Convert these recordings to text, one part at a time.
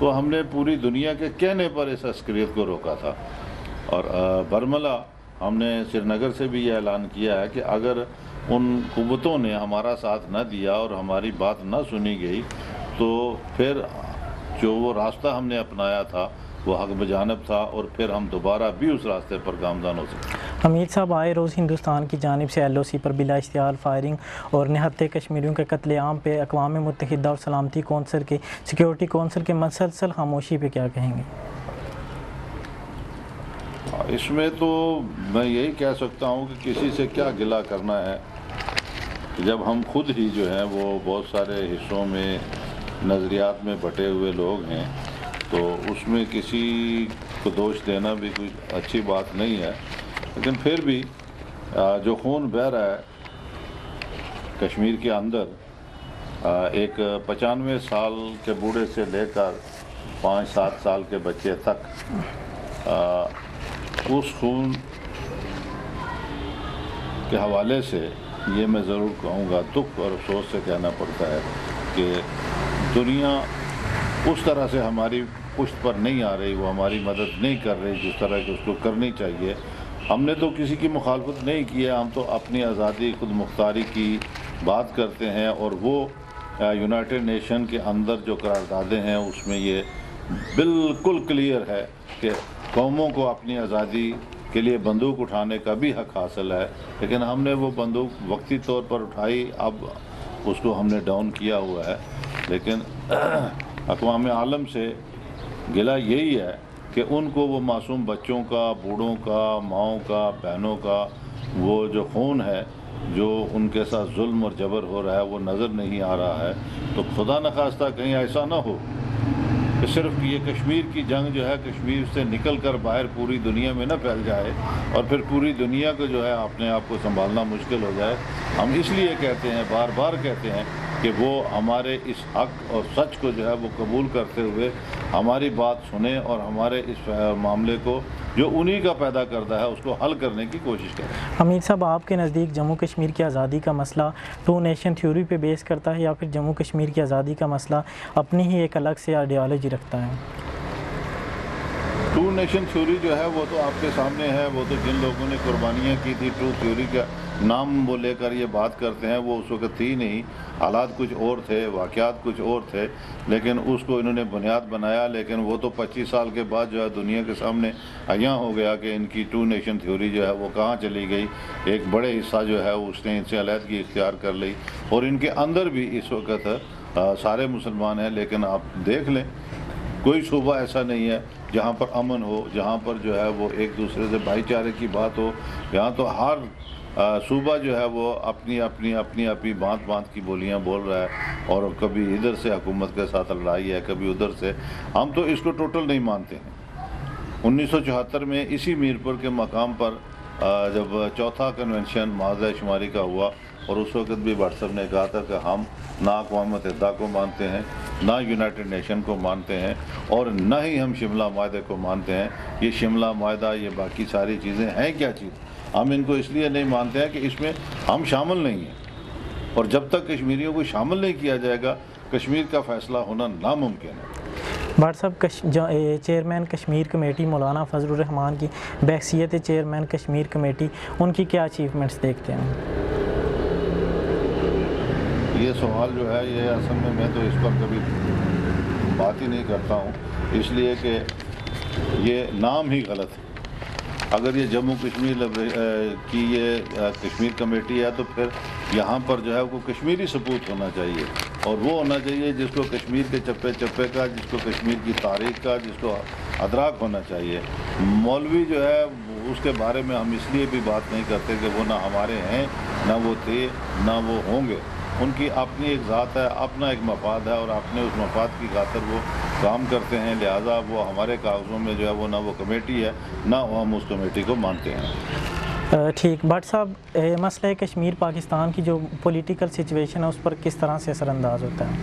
تو ہم نے پوری دنیا کے کہنے پر اس عسکریت کو روکا تھا، اور برملا ہم نے سری نگر سے بھی یہ اعلان کیا ہے کہ اگر ان قوتوں نے ہمارا ساتھ نہ دیا اور ہماری بات نہ سنی گئی تو پھر جو وہ راستہ ہم نے اپنایا تھا وہ حق بجانب تھا، اور پھر ہم دوبارہ بھی اس راستے پر گامزن ہو سکتے ہیں۔ حمید صاحب، آئے روز ہندوستان کی جانب سے LOC پر بلا اشتعال فائرنگ اور نہتے کشمیریوں کے قتل عام پہ اقوام متحدہ اور سلامتی کونسل کے سیکیورٹی کونسل کے مسلسل خاموشی پہ کیا کہیں گے؟ اس میں تو میں یہی کہہ سکتا ہوں کہ کسی سے کیا گلہ کرنا ہے، جب ہم خود ہی جو ہیں وہ بہت سارے حصوں میں نظریات میں بٹے ہوئے لوگ ہیں، تو اس میں کسی کو دوش دینا بھی کوئی اچھی بات نہیں ہے۔ لیکن پھر بھی جو خون بہہ رہا ہے کشمیر کے اندر، ایک 95 سال کے بوڑھے سے لے کر 5-7 سال کے بچے تک، اس خون کے حوالے سے یہ میں ضرور کہوں گا، دکھ اور افسوس سے کہنا پڑتا ہے کہ دنیا اس طرح سے ہماری پشت پر نہیں آ رہی، وہ ہماری مدد نہیں کر رہی جس طرح کہ اس کو کرنی چاہیے۔ ہم نے تو کسی کی مخالفت نہیں کی ہے، ہم تو اپنی آزادی خود مختاری کی بات کرتے ہیں، اور وہ یونائٹڈ نیشن کے اندر جو قراردادیں ہیں اس میں یہ بالکل کلیئر ہے کہ قوموں کو اپنی آزادی کے لیے بندوق اٹھانے کا بھی حق حاصل ہے، لیکن ہم نے وہ بندوق وقتی طور پر اٹھائی، اب اس کو ہم نے ڈاؤن کیا ہوا ہے۔ لیکن اقوام عالم سے گلہ یہی ہے کہ ان کو وہ معصوم بچوں کا، بوڑھوں کا، ماؤں کا، بہنوں کا وہ جو خون ہے، جو ان کے ساتھ ظلم اور جبر ہو رہا ہے وہ نظر نہیں آ رہا ہے۔ تو خدا نخواستہ کہیں ایسا نہ ہو کہ صرف یہ کشمیر کی جنگ جو ہے کشمیر سے نکل کر باہر پوری دنیا میں نہ پھیل جائے، اور پھر پوری دنیا کو جو ہے اپنے آپ کو سنبھالنا مشکل ہو جائے۔ ہم اس لیے کہتے ہیں، بار بار کہتے ہیں کہ وہ ہمارے اس حق اور سچ کو جو ہے وہ قبول کرتے ہوئے ہماری بات سنیں، اور ہمارے اس معاملے کو جو انہی کا پیدا کردہ ہے اس کو حل کرنے کی کوشش کریں۔ حمید صاحب، آپ کے نزدیک جموں کشمیر کی آزادی کا مسئلہ 2 نیشن تھیوری پہ بیس کرتا ہے، یا پھر جموں کشمیر کی آزادی کا مسئلہ اپنی ہی ایک الگ سے آئیڈیالوجی رکھتا ہے؟ 2 نیشن تھیوری جو ہے وہ تو آپ کے سامنے ہے، وہ تو جن لوگوں نے قربانیاں کی تھی 2 تھیوری کا نام وہ لے کر یہ بات کرتے ہیں، وہ اس وقت تھی نہیں، حالات کچھ اور تھے، واقعات کچھ اور تھے، لیکن اس کو انہوں نے بنیاد بنایا۔ لیکن وہ تو 25 سال کے بعد جو ہے دنیا کے سامنے عیاں ہو گیا کہ ان کی 2 نیشن تھیوری جو ہے وہ کہاں چلی گئی۔ ایک بڑے حصہ جو ہے اس نے ان سے علیحدگی اختیار کر لی، اور ان کے اندر بھی اس وقت سارے مسلمان ہیں، لیکن آپ دیکھ لیں کوئی صوبہ ایسا نہیں ہے جہاں پر امن ہو، جہاں پر جو ہے وہ ایک دوسرے سے بھائی چارے کی بات ہو۔ یہاں تو ہر صوبہ جو ہے وہ اپنی بانت کی بولیاں بول رہا ہے، اور کبھی ادھر سے حکومت کے ساتھ لڑائی ہے، کبھی ادھر سے۔ ہم تو اس کو ٹوٹل نہیں مانتے ہیں۔ 1974 میں اسی میرپور کے مقام پر جب 4تھا کنونشن معاہدہ شماری کا ہوا، اور اس وقت بھی بھٹ صاحب نے کہا تھا کہ ہم نہ اقوام متحدہ کو مانتے ہیں، نہ یونائٹڈ نیشن کو مانتے ہیں، اور نہ ہی ہم شملہ معاہدے کو مانتے ہیں۔ یہ شملہ معاہدہ، یہ باقی ساری چیزیں ہیں کیا چیز؟ ہم ان کو اس لیے نہیں مانتے ہیں کہ اس میں ہم شامل نہیں ہیں، اور جب تک کشمیریوں کو شامل نہیں کیا جائے گا کشمیر کا فیصلہ ہونا ناممکن ہے۔ بھٹ صاحب، چیئرمین کشمیر کمیٹی مولانا فضل الرحمان کی بحیثیت چیئرمین کشمیر کمیٹی، ان کی کیا اچیومنٹس دیکھتے ہیں؟ یہ سوال جو ہے یہ اصل میں تو اس پر کبھی بات ہی نہیں کرتا ہوں، اس لیے کہ یہ نام ہی غلط ہے۔ اگر یہ جموں کشمیر کی یہ کشمیر کمیٹی ہے تو پھر یہاں پر جو ہے وہ کشمیری ثبوت ہونا چاہیے، اور وہ ہونا چاہیے جس کو کشمیر کے چپے چپے کا، جس کو کشمیر کی تاریخ کا، جس کو ادراک ہونا چاہیے۔ مولوی جو ہے اس کے بارے میں ہم اس لیے بھی بات نہیں کرتے کہ وہ نہ ہمارے ہیں، نہ وہ تھے، نہ وہ ہوں گے۔ ان کی اپنی ایک ذات ہے، اپنا ایک مفاد ہے، اور اپنے اس مفاد کی خاطر وہ کام کرتے ہیں، لہٰذا وہ ہمارے کاغذوں میں جو ہے وہ نہ وہ کمیٹی ہے، نہ ہم اس کمیٹی کو مانتے ہیں۔ ٹھیک، بھٹ صاحب، مسئلہ کشمیر پاکستان کی جو پولیٹیکل سچویشن ہے اس پر کس طرح سے اثر انداز ہوتا ہے؟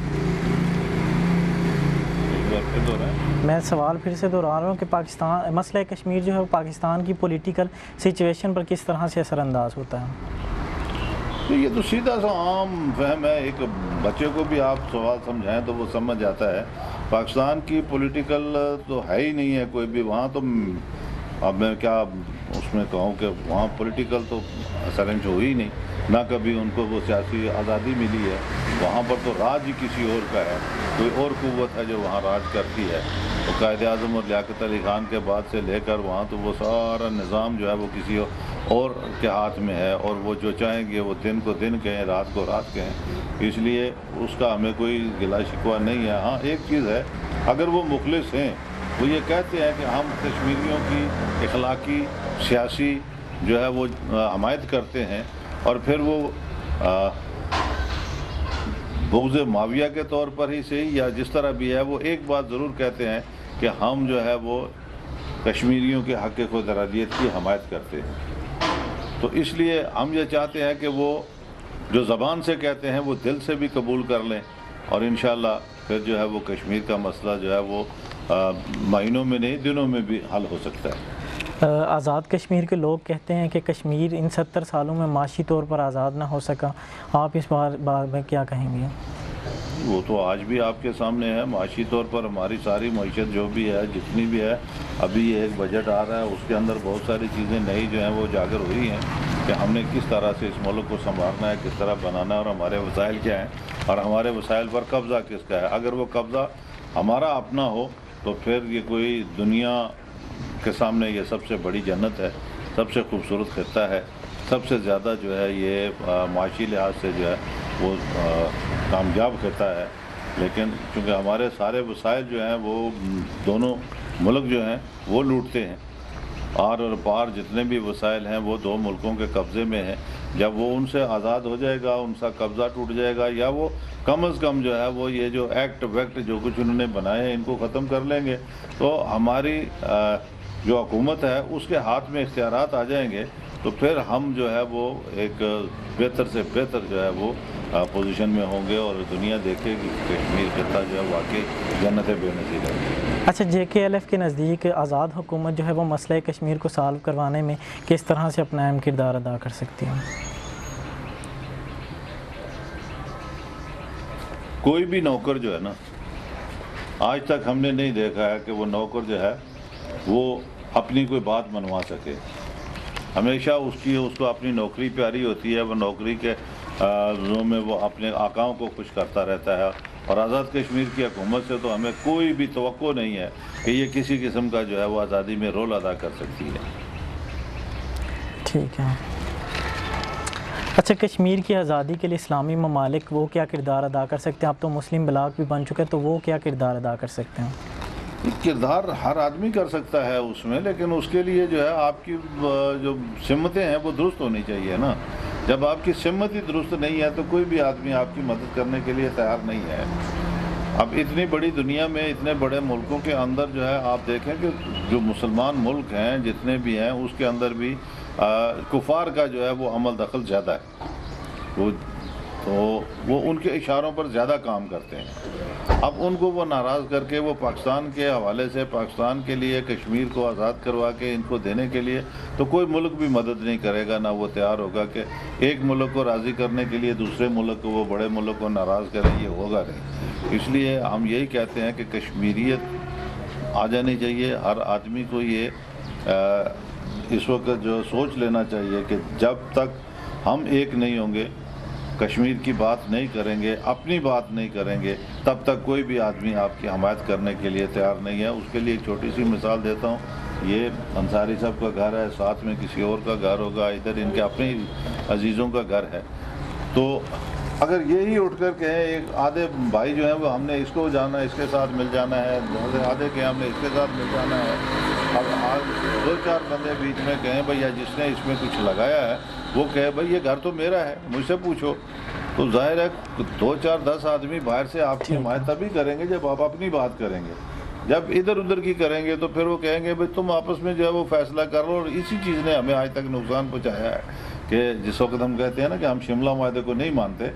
میں سوال پھر سے دہرا رہا ہوں کہ مسئلہ کشمیر جو ہے وہ پاکستان کی پولیٹیکل سچویشن پر کس طرح سے اثر انداز ہوتا ہے؟ یہ تو سیدھا سا عام فہم ہے، ایک بچے کو بھی آپ سوال سمجھائیں تو وہ سمجھ جاتا ہے پاکستان کی پولیٹیکل تو ہے ہی نہیں ہے کوئی بھی وہاں، تو اب میں کیا اس میں کہوں کہ وہاں پولیٹیکل تو چیلنج ہوئی ہی نہیں، نہ کبھی ان کو وہ سیاسی آزادی ملی ہے. وہاں پر تو راج ہی کسی اور کا ہے، کوئی اور قوت ہے جو وہاں راج کرتی ہے. تو قائد اعظم اور لیاقت علی خان کے بعد سے لے کر وہاں تو وہ سارا نظام جو ہے وہ کسی اور کے ہاتھ میں ہے، اور وہ جو چاہیں گے وہ دن کو دن کہیں، رات کو رات کہیں. اس لیے اس کا ہمیں کوئی گلا شکوہ نہیں ہے. ہاں ایک چیز ہے، اگر وہ مخلص ہیں، وہ یہ کہتے ہیں کہ ہم کشمیریوں کی اخلاقی سیاسی جو ہے وہ حمایت کرتے ہیں، اور پھر وہ بغض معاویہ کے طور پر ہی صحیح یا جس طرح بھی ہے، وہ ایک بات ضرور کہتے ہیں کہ ہم جو ہے وہ کشمیریوں کے حق خود ارادیت کی حمایت کرتے ہیں. تو اس لیے ہم یہ چاہتے ہیں کہ وہ جو زبان سے کہتے ہیں وہ دل سے بھی قبول کر لیں، اور انشاءاللہ پھر جو ہے وہ کشمیر کا مسئلہ جو ہے وہ مہینوں میں نہیں دنوں میں بھی حل ہو سکتا ہے. آزاد کشمیر کے لوگ کہتے ہیں کہ کشمیر ان 70 سالوں میں معاشی طور پر آزاد نہ ہو سکا. آپ اس بارے میں کیا کہیں گے؟ وہ تو آج بھی آپ کے سامنے ہے. معاشی طور پر ہماری ساری معیشت جو بھی ہے، جتنی بھی ہے، ابھی یہ ایک بجٹ آ رہا ہے، اس کے اندر بہت ساری چیزیں نئی جو ہیں وہ اجاگر ہوئی ہیں کہ ہم نے کس طرح سے اس ملک کو سنبھالنا ہے، کس طرح بنانا ہے، اور ہمارے وسائل کیا ہیں، اور ہمارے وسائل پر قبضہ کس کا ہے. اگر وہ قبضہ ہمارا اپنا ہو تو پھر یہ کوئی دنیا کے سامنے یہ سب سے بڑی جنت ہے، سب سے خوبصورت خطہ ہے، سب سے زیادہ جو ہے یہ معاشی لحاظ سے جو ہے وہ کامیاب خطہ ہے. لیکن چونکہ ہمارے سارے وسائل جو ہیں وہ دونوں ملک جو ہیں وہ لوٹتے ہیں، آر اور پار جتنے بھی وسائل ہیں وہ دو ملکوں کے قبضے میں ہیں. جب وہ ان سے آزاد ہو جائے گا، ان کا قبضہ ٹوٹ جائے گا، یا وہ کم از کم جو ہے وہ یہ جو ایکٹ ویکٹ جو کچھ انہوں نے بنائے ہیں ان کو ختم کر لیں گے، تو ہماری جو حکومت ہے اس کے ہاتھ میں اختیارات آ جائیں گے، تو پھر ہم جو ہے وہ ایک بہتر سے بہتر جو ہے وہ پوزیشن میں ہوں گے، اور دنیا دیکھے کہ کشمیر خطہ جو ہے واقعی جنت بے نظیر ہے. اچھا، JKLF کے نزدیک آزاد حکومت جو ہے وہ مسئلہ کشمیر کو سالو کروانے میں کس طرح سے اپنا اہم کردار ادا کر سکتی ہے؟ کوئی بھی نوکر جو ہے نا، آج تک ہم نے نہیں دیکھا ہے کہ وہ نوکر جو ہے وہ اپنی کوئی بات منوا سکے. ہمیشہ اس کو اپنی نوکری پیاری ہوتی ہے، وہ نوکری کے میں وہ اپنے آقاؤں کو خوش کرتا رہتا ہے. اور آزاد کشمیر کی حکومت سے تو ہمیں کوئی بھی توقع نہیں ہے کہ یہ کسی قسم کا جو ہے وہ آزادی میں رول ادا کر سکتی ہے. ٹھیک ہے. اچھا، کشمیر کی آزادی کے لیے اسلامی ممالک وہ کیا کردار ادا کر سکتے ہیں؟ اب تو مسلم بلاک بھی بن چکے ہیں، تو وہ کیا کردار ادا کر سکتے ہیں؟ کردار ہر آدمی کر سکتا ہے اس میں، لیکن اس کے لیے جو ہے آپ کی جو سمتیں ہیں وہ درست ہونی چاہیے نا. جب آپ کی سمت ہی درست نہیں ہے تو کوئی بھی آدمی آپ کی مدد کرنے کے لیے تیار نہیں ہے. اب اتنی بڑی دنیا میں اتنے بڑے ملکوں کے اندر جو ہے آپ دیکھیں کہ جو مسلمان ملک ہیں جتنے بھی ہیں اس کے اندر بھی کفار کا جو ہے وہ عمل دخل زیادہ ہے. وہ ان کے اشاروں پر زیادہ کام کرتے ہیں. اب ان کو وہ ناراض کر کے وہ پاکستان کے حوالے سے پاکستان کے لیے کشمیر کو آزاد کروا کے ان کو دینے کے لیے تو کوئی ملک بھی مدد نہیں کرے گا، نہ وہ تیار ہوگا کہ ایک ملک کو راضی کرنے کے لیے دوسرے ملک کو، وہ بڑے ملک کو ناراض کریں، یہ ہوگا نہیں. اس لیے ہم یہی کہتے ہیں کہ کشمیریت آ جانی چاہیے. ہر آدمی کو یہ اس وقت جو سوچ لینا چاہیے کہ جب تک ہم ایک نہیں ہوں گے، کشمیر کی بات نہیں کریں گے، اپنی بات نہیں کریں گے، تب تک کوئی بھی آدمی آپ کی حمایت کرنے کے لیے تیار نہیں ہے. اس کے لیے ایک چھوٹی سی مثال دیتا ہوں. یہ انصاری صاحب کا گھر ہے، ساتھ میں کسی اور کا گھر ہوگا، ادھر ان کے اپنے عزیزوں کا گھر ہے. تو اگر یہی اٹھ کر کہیں ایک آدھے بھائی جو ہیں وہ ہم نے اس کو جانا ہے، اس کے ساتھ مل جانا ہے، آدھے کہ ہم نے اس کے ساتھ مل جانا ہے. اب آج 2-4 بندے بیچ میں کہیں بھئی جس نے اس میں کچھ لگایا ہے وہ کہے بھئی یہ گھر تو میرا ہے، مجھ سے پوچھو، تو ظاہر ہے 2-4-10 آدمی باہر سے آپ کی حمایت تبھی کریں گے جب آپ اپنی بات کریں گے. جب ادھر ادھر کی کریں گے تو پھر وہ کہیں گے بھئی تم آپس میں جو ہے وہ فیصلہ کر لو. اور اسی چیز نے ہمیں آج تک نقصان پہنچایا ہے کہ جس وقت ہم کہتے ہیں نا کہ ہم شملہ معاہدے کو نہیں مانتے،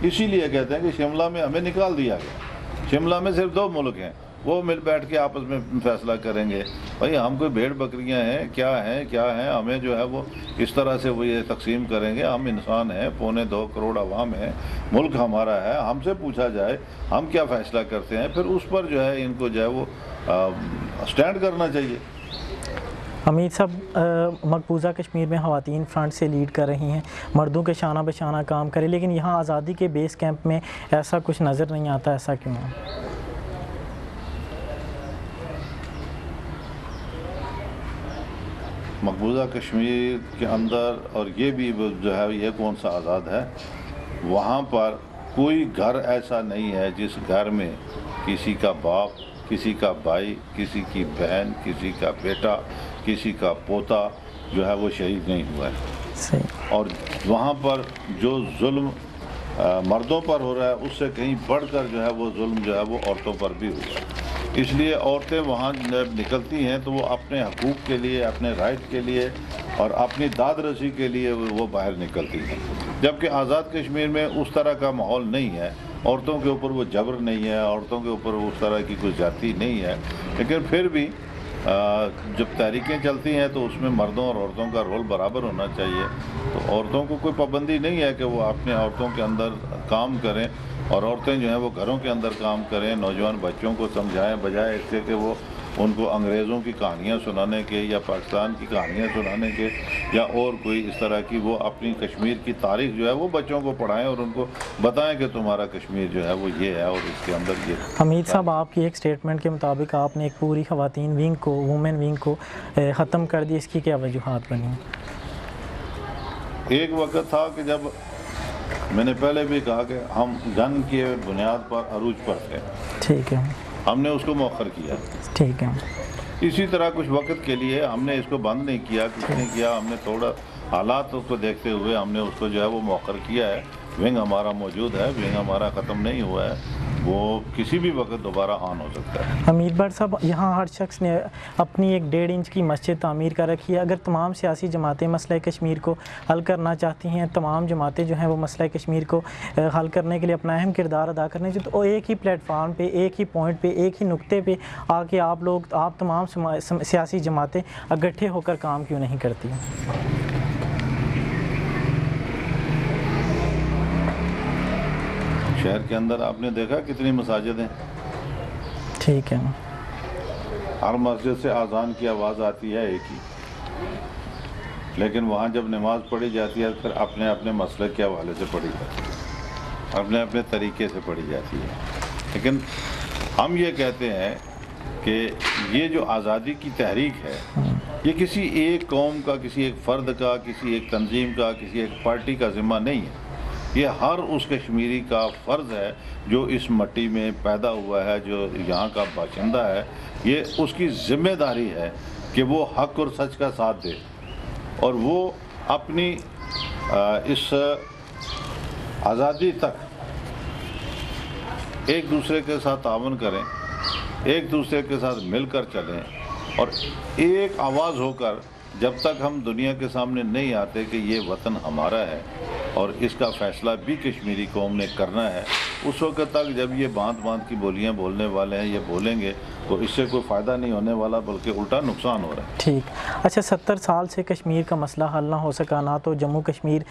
اسی لیے کہتے ہیں کہ شملہ میں ہمیں نکال دیا گیا. شملہ میں صرف 2 ملک ہیں، وہ مل بیٹھ کے آپس میں فیصلہ کریں گے. بھائی ہم کوئی بھیڑ بکریاں ہیں کیا ہیں ہمیں جو ہے وہ اس طرح سے وہ یہ تقسیم کریں گے؟ ہم انسان ہیں, 2.25 کروڑ عوام ہیں, ملک ہمارا ہے, ہم سے پوچھا جائے ہم کیا فیصلہ کرتے ہیں, پھر اس پر جو ہے ان کو جو ہے وہ سٹینڈ کرنا چاہیے. حمید صاحب, مقبوضہ کشمیر میں خواتین فرنٹ سے لیڈ کر رہی ہیں, مردوں کے شانہ بشانہ کام کرے, لیکن یہاں آزادی کے بیس کیمپ میں ایسا کچھ نظر نہیں آتا, ایسا کیوں ہے؟ مقبوضہ کشمیر کے اندر, اور یہ بھی جو ہے یہ کون سا آزاد ہے, وہاں پر کوئی گھر ایسا نہیں ہے جس گھر میں کسی کا باپ, کسی کا بھائی, کسی کی بہن, کسی کا بیٹا, کسی کا پوتا جو ہے وہ شہید نہیں ہوا ہے. اور وہاں پر جو ظلم مردوں پر ہو رہا ہے اس سے کہیں بڑھ کر جو ہے وہ ظلم جو ہے وہ عورتوں پر بھی ہوا ہے. اس لیے عورتیں وہاں جب نکلتی ہیں تو وہ اپنے حقوق کے لیے, اپنے رائٹ کے لیے اور اپنی داد رسی کے لیے وہ باہر نکلتی ہیں. جبکہ آزاد کشمیر میں اس طرح کا ماحول نہیں ہے, عورتوں کے اوپر وہ جبر نہیں ہے, عورتوں کے اوپر اس طرح کی کوئی زیادتی نہیں ہے. لیکن پھر بھی جب تحریکیں چلتی ہیں تو اس میں مردوں اور عورتوں کا رول برابر ہونا چاہیے. تو عورتوں کو کوئی پابندی نہیں ہے کہ وہ اپنے عورتوں کے اندر کام کریں, اور عورتیں جو ہیں وہ گھروں کے اندر کام کریں, نوجوان بچوں کو سمجھائیں, بجائے اس کے کہ وہ ان کو انگریزوں کی کہانیاں سنانے کے یا پاکستان کی کہانیاں سنانے کے یا اور کوئی اس طرح کی, وہ اپنی کشمیر کی تاریخ جو ہے وہ بچوں کو پڑھائیں اور ان کو بتائیں کہ تمہارا کشمیر جو ہے وہ یہ ہے اور اس کے اندر یہ. حمید صاحب, آپ کی ایک سٹیٹمنٹ کے مطابق آپ نے ایک پوری خواتین ونگ کو, وومن ونگ کو ختم کر دی, اس کی کیا وجوہات بنی؟ ایک وقت تھا کہ جب میں نے پہلے بھی کہا کہ ہم گن کے بنیاد پر عروج پر تھے, ٹھیک ہے, ہم نے اس کو مؤخر کیا, ٹھیک ہے. اسی طرح کچھ وقت کے لیے ہم نے اس کو بند نہیں کیا, کچھ نہیں کیا, ہم نے تھوڑا حالات کو دیکھتے ہوئے ہم نے اس کو جو ہے وہ مؤخر کیا ہے. ونگ ہمارا موجود ہے, ونگ ہمارا ختم نہیں ہوا ہے, وہ کسی بھی وقت دوبارہ آن ہو سکتا ہے. حمید بٹ صاحب, یہاں ہر شخص نے اپنی ایک 1.5 انچ کی مسجد تعمیر کر رکھی ہے. اگر تمام سیاسی جماعتیں مسئلہ کشمیر کو حل کرنا چاہتی ہیں, تمام جماعتیں جو ہیں وہ مسئلہ کشمیر کو حل کرنے کے لیے اپنا اہم کردار ادا کرنے چاہیے, تو ایک ہی پلیٹ فارم پہ, ایک ہی پوائنٹ پہ, ایک ہی نقطے پہ آ کے آپ تمام سیاسی جماعتیں اکٹھے ہو کر کام کیوں نہیں کرتی؟ شہر کے اندر آپ نے دیکھا کتنی مساجد ہیں, ٹھیک ہے, ہر مسجد سے اذان کی آواز آتی ہے ایک ہی, لیکن وہاں جب نماز پڑھی جاتی ہے پھر اپنے اپنے مسلک کے حوالے سے پڑھی جاتی ہے, اپنے اپنے طریقے سے پڑھی جاتی ہے. لیکن ہم یہ کہتے ہیں کہ یہ جو آزادی کی تحریک ہے یہ کسی ایک قوم کا, کسی ایک فرد کا, کسی ایک تنظیم کا, کسی ایک پارٹی کا ذمہ نہیں ہے. یہ ہر اس کشمیری کا فرض ہے جو اس مٹی میں پیدا ہوا ہے, جو یہاں کا باشندہ ہے. یہ اس کی ذمہ داری ہے کہ وہ حق اور سچ کا ساتھ دے, اور وہ اپنی اس آزادی تک ایک دوسرے کے ساتھ تعاون کریں, ایک دوسرے کے ساتھ مل کر چلیں, اور ایک آواز ہو کر جب تک ہم دنیا کے سامنے نہیں آتے کہ یہ وطن ہمارا ہے اور اس کا فیصلہ بھی کشمیری قوم نے کرنا ہے, اس وقت تک جب یہ باندھ کی بولیاں بولنے والے ہیں یہ بولیں گے تو اس سے کوئی فائدہ نہیں ہونے والا بلکہ الٹا نقصان ہو رہا ہے. ٹھیک. اچھا, 70 سال سے کشمیر کا مسئلہ حل نہ ہو سکا, نہ تو جموں کشمیر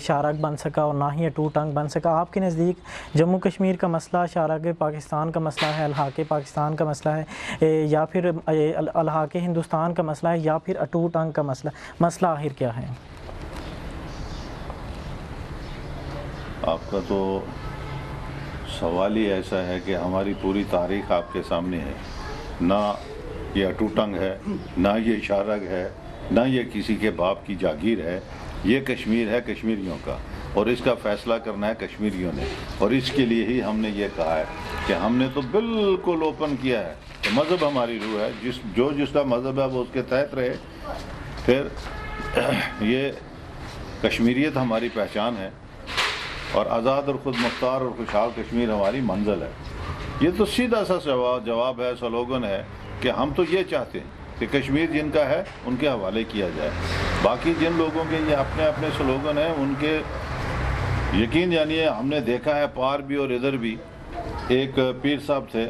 شارک بن سکا اور نہ ہی اٹوٹ ٹنگ بن سکا. آپ کے نزدیک جموں کشمیر کا مسئلہ شارک پاکستان کا مسئلہ ہے, الحاق پاکستان کا مسئلہ ہے, یا پھر الحاق ہندوستان کا مسئلہ ہے, یا پھر اٹوٹ ٹنگ کا مسئلہ آخر کیا ہے؟ آپ کا تو سوال ہی ایسا ہے کہ ہماری پوری تاریخ آپ کے سامنے ہے. نہ یہ اٹوٹ ٹنگ ہے, نہ یہ شارک ہے, نہ یہ کسی کے باپ کی جاگیر ہے. یہ کشمیر ہے کشمیریوں کا, اور اس کا فیصلہ کرنا ہے کشمیریوں نے. اور اس کے لیے ہی ہم نے یہ کہا ہے کہ ہم نے تو بالکل اوپن کیا ہے کہ مذہب ہماری روح ہے, جس کا مذہب ہے وہ اس کے تحت رہے. پھر یہ کشمیریت ہماری پہچان ہے, اور آزاد اور خود مختار اور خوشحال کشمیر ہماری منزل ہے. یہ تو سیدھا سا جواب ہے, سلوگن ہے کہ ہم تو یہ چاہتے ہیں کہ کشمیر جن کا ہے ان کے حوالے کیا جائے. باقی جن لوگوں کے یہ اپنے اپنے سلوگن ہیں ان کے یقین جانیے ہم نے دیکھا ہے پار بھی اور ادھر بھی. ایک پیر صاحب تھے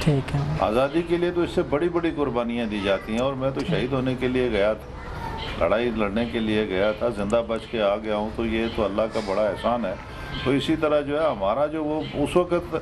ٹھیک ہے. آزادی کے لیے تو اس سے بڑی بڑی قربانیاں دی جاتی ہیں، اور میں تو شہید ہونے کے لیے گیا تھا، لڑائی لڑنے کے لیے گیا تھا، زندہ بچ کے آ گیا ہوں، تو یہ تو اللہ کا بڑا احسان ہے. تو اسی طرح جو ہے ہمارا جو وہ اس وقت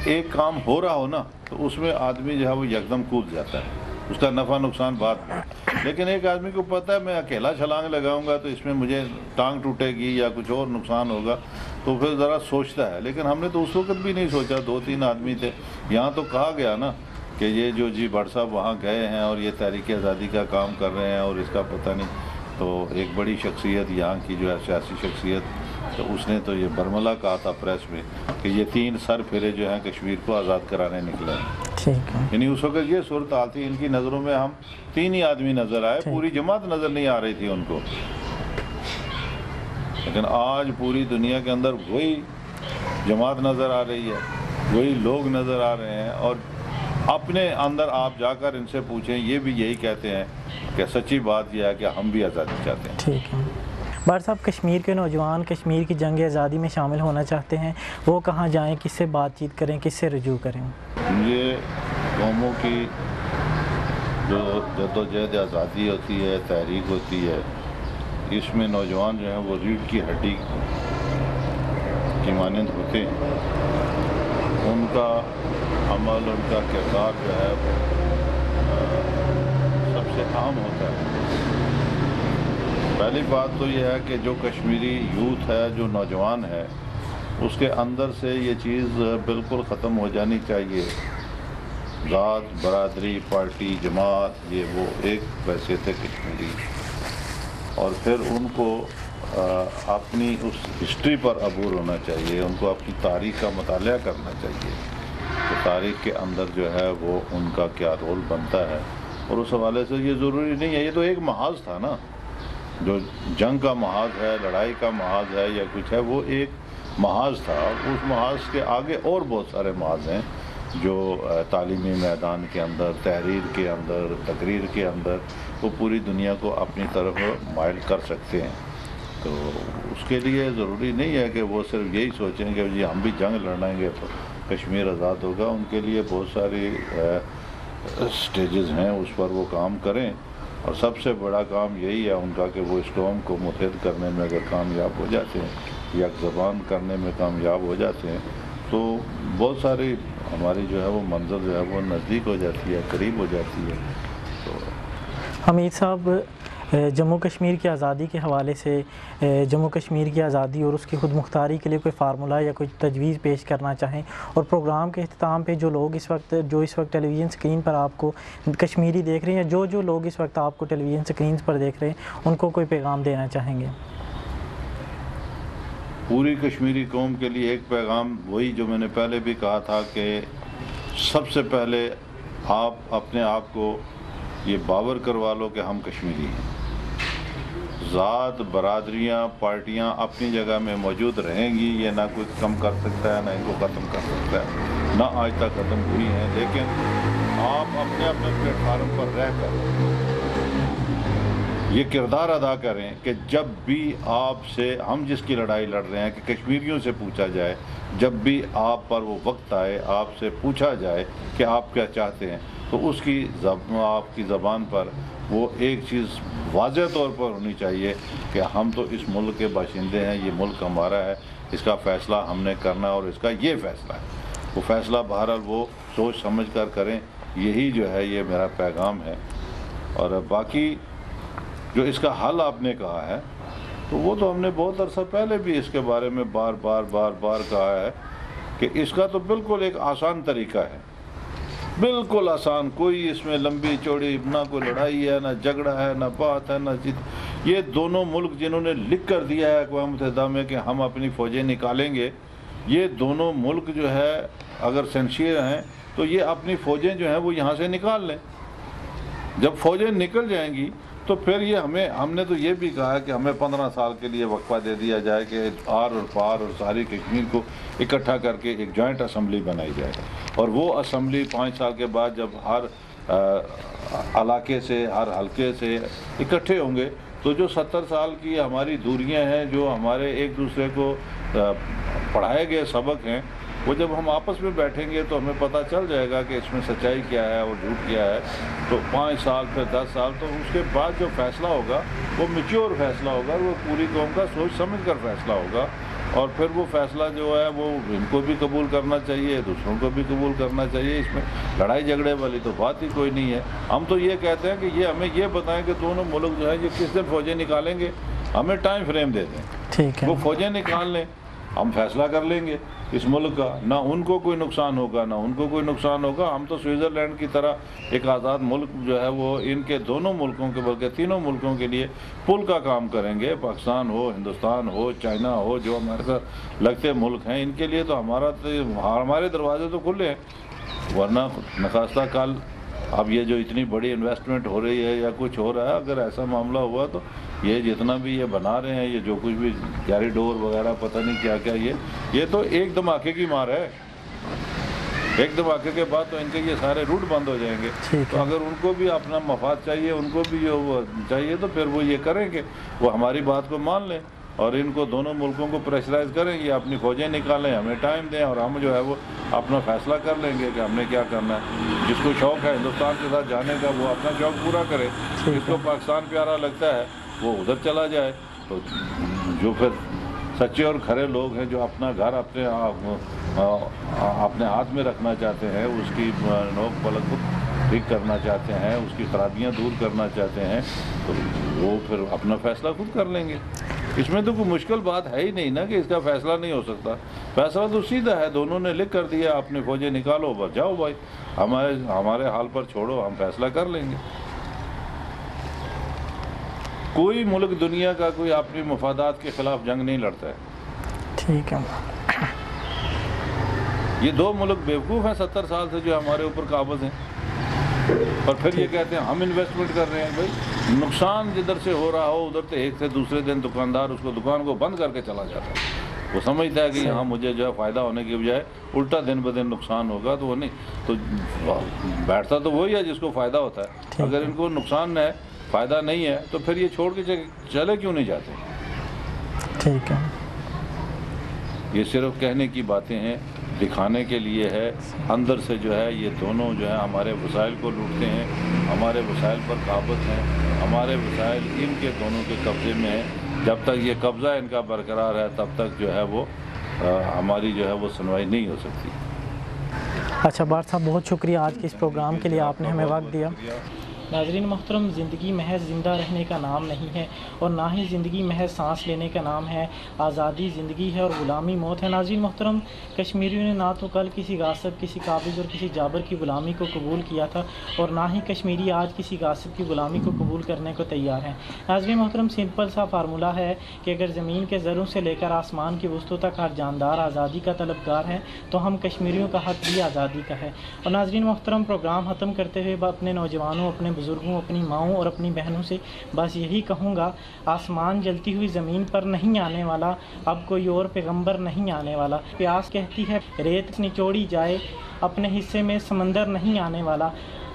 ایک کام ہو رہا ہو نا، تو اس میں آدمی جو ہے وہ یکدم کود جاتا ہے، اس کا نفع نقصان بعد میں. لیکن ایک آدمی کو پتہ ہے میں اکیلا چھلانگ لگاؤں گا تو اس میں مجھے ٹانگ ٹوٹے گی یا کچھ اور نقصان ہوگا، تو پھر ذرا سوچتا ہے. لیکن ہم نے تو اس وقت بھی نہیں سوچا، 2-3 آدمی تھے. یہاں تو کہا گیا نا کہ یہ جو جی بھٹ صاحب وہاں گئے ہیں اور یہ تحریک آزادی کا کام کر رہے ہیں اور اس کا پتہ نہیں. تو ایک بڑی شخصیت یہاں کی جو ہے سیاسی شخصیت، تو اس نے تو یہ برملا کہا تھا پریس میں کہ یہ 3 سر پھرے جو ہیں کشمیر کو آزاد کرانے نکلے ہیں. ٹھیک ہے. یعنی اس وقت یہ صورتحال تھی، ان کی نظروں میں ہم 3 ہی آدمی نظر آئے، پوری جماعت نظر نہیں آ رہی تھی ان کو. لیکن آج پوری دنیا کے اندر وہی جماعت نظر آ رہی ہے، وہی لوگ نظر آ رہے ہیں، اور اپنے اندر آپ جا کر ان سے پوچھیں، یہ بھی یہی کہتے ہیں کہ سچی بات یہ ہے کہ ہم بھی آزادی چاہتے ہیں. ٹھیک ہے. بھٹ صاحب، کشمیر کے نوجوان کشمیر کی جنگ آزادی میں شامل ہونا چاہتے ہیں، وہ کہاں جائیں، کس سے بات چیت کریں، کس سے رجوع کریں؟ یہ قوموں کی جو جدوجہد آزادی ہوتی ہے، تحریک ہوتی ہے، اس میں نوجوان جو ہیں وہ ریڑھ کی ہڈی کی مانند ہوتے ہیں. ان کا عمل، ان کا کردار جو ہے سب سے اہم ہوتا ہے. پہلی بات تو یہ ہے کہ جو کشمیری یوتھ ہے، جو نوجوان ہے، اس کے اندر سے یہ چیز بالکل ختم ہو جانی چاہیے. ذات، برادری، پارٹی، جماعت، یہ وہ ایک ویسے تھے کشمیری. اور پھر ان کو اپنی اس ہسٹری پر عبور ہونا چاہیے، ان کو اپنی تاریخ کا مطالعہ کرنا چاہیے کہ تاریخ کے اندر جو ہے وہ ان کا کیا رول بنتا ہے. اور اس حوالے سے یہ ضروری نہیں ہے، یہ تو ایک محاذ تھا نا، جو جنگ کا محاذ ہے، لڑائی کا محاذ ہے یا کچھ ہے، وہ ایک محاذ تھا. اس محاذ کے آگے اور بہت سارے محاذ ہیں جو تعلیمی میدان کے اندر، تحریر کے اندر، تقریر کے اندر وہ پوری دنیا کو اپنی طرف مائل کر سکتے ہیں. تو اس کے لیے ضروری نہیں ہے کہ وہ صرف یہی سوچیں کہ جی ہم بھی جنگ لڑیں گے تو کشمیر آزاد ہوگا. ان کے لیے بہت ساری سٹیجز ہیں، اس پر وہ کام کریں. اور سب سے بڑا کام یہی ہے ان کا کہ وہ اس قوم کو متحد کرنے میں اگر کامیاب ہو جاتے ہیں، یک زبان کرنے میں کامیاب ہو جاتے ہیں، تو بہت ساری ہماری جو ہے وہ منظر جو ہے وہ نزدیک ہو جاتی ہے، قریب ہو جاتی ہے. تو حمید صاحب، جموں کشمیر کی آزادی کے حوالے سے جموں کشمیر کی آزادی اور اس کی خود مختاری کے لیے کوئی فارمولہ یا کوئی تجویز پیش کرنا چاہیں، اور پروگرام کے اختتام پہ جو لوگ اس وقت ٹیلی ویژن اسکرین پر آپ کو کشمیری دیکھ رہے ہیں، جو لوگ اس وقت آپ کو ٹیلی ویژن اسکرین پر دیکھ رہے ہیں، ان کو کوئی پیغام دینا چاہیں گے؟ پوری کشمیری قوم کے لیے ایک پیغام وہی جو میں نے پہلے بھی کہا تھا کہ سب سے پہلے آپ اپنے آپ کو یہ باور کروا لو کہ ہم کشمیری ہیں. ذات، برادریاں، پارٹیاں اپنی جگہ میں موجود رہیں گی، یہ نہ کوئی کم کر سکتا ہے نہ ان کو ختم کر سکتا ہے، نہ آج تک ختم ہوئی ہیں. لیکن آپ اپنے اپنے پلیٹ فارم پر رہ کر یہ کردار ادا کریں کہ جب بھی آپ سے ہم جس کی لڑائی لڑ رہے ہیں کہ کشمیریوں سے پوچھا جائے، جب بھی آپ پر وہ وقت آئے، آپ سے پوچھا جائے کہ آپ کیا چاہتے ہیں، تو اس کی آپ کی زبان پر وہ ایک چیز واضح طور پر ہونی چاہیے کہ ہم تو اس ملک کے باشندے ہیں، یہ ملک ہمارا ہے، اس کا فیصلہ ہم نے کرنا اور اس کا یہ فیصلہ ہے. وہ فیصلہ بہرحال وہ سوچ سمجھ کر کریں. یہی جو ہے یہ میرا پیغام ہے. اور باقی جو اس کا حل آپ نے کہا ہے، تو وہ تو ہم نے بہت عرصہ پہلے بھی اس کے بارے میں بار بار کہا ہے کہ اس کا تو بالکل ایک آسان طریقہ ہے، بالکل آسان. کوئی اس میں لمبی چوڑی نہ کوئی لڑائی ہے، نہ جھگڑا ہے، نہ بات ہے، نہ جیت. یہ دونوں ملک جنہوں نے لکھ کر دیا ہے اقوام متحدہ میں کہ ہم اپنی فوجیں نکالیں گے، یہ دونوں ملک جو ہے اگر سنسیئر ہیں تو یہ اپنی فوجیں جو ہیں وہ یہاں سے نکال لیں. جب فوجیں نکل جائیں گی تو پھر یہ ہم نے تو یہ بھی کہا ہے کہ ہمیں 15 سال کے لیے وقفہ دے دیا جائے کہ آر اور پار اور ساری کشمیر کو اکٹھا کر کے ایک جوائنٹ اسمبلی بنائی جائے. اور وہ اسمبلی 5 سال کے بعد جب ہر علاقے سے، ہر حلقے سے اکٹھے ہوں گے، تو جو 70 سال کی ہماری دوریاں ہیں، جو ہمارے ایک دوسرے کو پڑھائے گئے سبق ہیں، وہ جب ہم آپس میں بیٹھیں گے تو ہمیں پتہ چل جائے گا کہ اس میں سچائی کیا ہے اور جھوٹ کیا ہے. تو 5 سال پھر 10 سال تو اس کے بعد جو فیصلہ ہوگا وہ میچور فیصلہ ہوگا, وہ پوری قوم کا سوچ سمجھ کر فیصلہ ہوگا. اور پھر وہ فیصلہ جو ہے وہ ان کو بھی قبول کرنا چاہیے, دوسروں کو بھی قبول کرنا چاہیے. اس میں لڑائی جھگڑے والی تو بات ہی کوئی نہیں ہے. ہم تو یہ کہتے ہیں کہ یہ ہمیں یہ بتائیں کہ دونوں ملک جو ہے یہ کس دن فوجیں نکالیں گے, ہمیں ٹائم فریم دے دیں. ٹھیک ہے, وہ فوجیں نکال لیں, ہم فیصلہ کر لیں گے اس ملک کا. نہ ان کو کوئی نقصان ہوگا نہ ان کو کوئی نقصان ہوگا. ہم تو سوئٹزرلینڈ کی طرح ایک آزاد ملک جو ہے وہ ان کے دونوں ملکوں کے بلکہ تینوں ملکوں کے لیے پل کا کام کریں گے. پاکستان ہو, ہندوستان ہو, چائنا ہو, جو ہمارے ساتھ لگتے ملک ہیں, ان کے لیے تو ہمارے دروازے تو کھلے ہیں. ورنہ نخواستہ کل اب یہ جو اتنی بڑی انویسٹمنٹ ہو رہی ہے یا کچھ ہو رہا ہے, اگر ایسا معاملہ ہوا تو یہ جتنا بھی یہ بنا رہے ہیں, یہ جو کچھ بھی کیریڈور وغیرہ پتہ نہیں کیا کیا, یہ تو ایک دھماکے کی مار ہے. ایک دھماکے کے بعد تو ان کے یہ سارے روٹ بند ہو جائیں گے. تو اگر ان کو بھی اپنا مفاد چاہیے, ان کو بھی وہ چاہیے, تو پھر وہ یہ کریں گے, وہ ہماری بات کو مان لیں اور ان کو دونوں ملکوں کو پریشرائز کریں, یہ اپنی فوجیں نکالیں, ہمیں ٹائم دیں, اور ہم جو ہے وہ اپنا فیصلہ کر لیں گے کہ ہم نے کیا کرنا ہے. جس کو شوق ہے ہندوستان کے ساتھ جانے کا وہ اپنا شوق پورا کرے, جس کو پاکستان پیارا لگتا ہے وہ ادھر چلا جائے. تو جو پھر سچے اور کھرے لوگ ہیں جو اپنا گھر اپنے ہاتھ میں رکھنا چاہتے ہیں, اس کی نوک پلک کو ٹھیک کرنا چاہتے ہیں, اس کی خرابیاں دور کرنا چاہتے ہیں, تو وہ پھر اپنا فیصلہ خود کر لیں گے. اس میں تو کوئی مشکل بات ہے ہی نہیں نا کہ اس کا فیصلہ نہیں ہو سکتا. فیصلہ تو سیدھا ہے, دونوں نے لکھ کر دیا اپنی فوجیں نکالو, بس جاؤ بھائی, ہمارے حال پر چھوڑو, ہم فیصلہ کر لیں گے. کوئی ملک دنیا کا کوئی اپنی مفادات کے خلاف جنگ نہیں لڑتا ہے. ٹھیک ہے. یہ دو ملک بیوقوف ہیں 70 سال سے جو ہمارے اوپر قابض ہیں, اور پھر یہ کہتے ہیں ہم انویسٹمنٹ کر رہے ہیں. بھائی نقصان جدھر سے ہو رہا ہو ادھر سے ایک سے دوسرے دن دکاندار اس کو دکان کو بند کر کے چلا جاتا ہے. وہ سمجھتا ہے کہ یہاں مجھے جو ہے فائدہ ہونے کی بجائے الٹا دن بدن نقصان ہوگا, تو وہ نہیں, تو بیٹھتا تو وہی ہے جس کو فائدہ ہوتا ہے. اگر ان کو نقصان ہے, فائدہ نہیں ہے, تو پھر یہ چھوڑ کے چلے کیوں نہیں جاتے. ٹھیک ہے, یہ صرف کہنے کی باتیں ہیں, دکھانے کے لیے ہے. اندر سے جو ہے یہ دونوں جو ہے ہمارے وسائل کو لوٹتے ہیں, ہمارے وسائل پر قابض ہیں, ہمارے وسائل ان کے دونوں کے قبضے میں ہیں. جب تک یہ قبضہ ان کا برقرار ہے تب تک جو ہے وہ ہماری جو ہے وہ سنوائی نہیں ہو سکتی. اچھا بار صاحب, بہت شکریہ آج کے اس پروگرام کے لیے, آپ نے ہمیں وقت دیا. ناظرین محترم, زندگی محض زندہ رہنے کا نام نہیں ہے, اور نہ ہی زندگی محض سانس لینے کا نام ہے. آزادی زندگی ہے اور غلامی موت ہے. ناظرین محترم, کشمیریوں نے نہ تو کل کسی غاصب, کسی قابض اور کسی جابر کی غلامی کو قبول کیا تھا, اور نہ ہی کشمیری آج کسی غاصب کی غلامی کو قبول کرنے کو تیار ہیں. ناظرین محترم, سمپل سا فارمولہ ہے کہ اگر زمین کے ذروں سے لے کر آسمان کی وسطوں تک ہر جاندار آزادی کا طلبگار ہے, تو ہم کشمیریوں کا حق بھی آزادی کا ہے. اور ناظرین محترم, پروگرام ختم کرتے ہوئے اپنے نوجوانوں, اپنے بزرگوں, اپنی ماؤں اور اپنی بہنوں سے بس یہی کہوں گا, آسمان جلتی ہوئی زمین پر نہیں آنے والا, اب کوئی اور پیغمبر نہیں آنے والا. پیاس کہتی ہے ریت نچوڑی جائے, اپنے حصے میں سمندر نہیں آنے والا.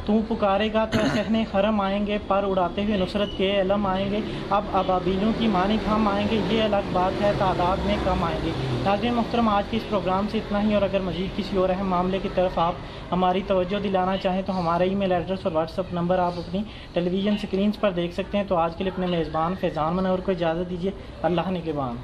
تو پکارے گا تو صحن حرم آئیں گے, پر اڑاتے ہوئے نصرت کے علم آئیں گے. اب ابابیلوں کی مانند ہم آئیں گے, یہ الگ بات ہے تعداد میں کم آئیں گے. ناظرین محترم, آج کے اس پروگرام سے اتنا ہی, اور اگر مزید کسی اور اہم معاملے کی طرف آپ ہماری توجہ دلانا چاہیں تو ہمارا ای میل ایڈریس اور واٹس ایپ نمبر آپ اپنی ٹیلی ویژن سکرینز پر دیکھ سکتے ہیں. تو آج کے لیے اپنے میزبان فیضان منور کو اجازت دیجیے. اللہ نگہبان.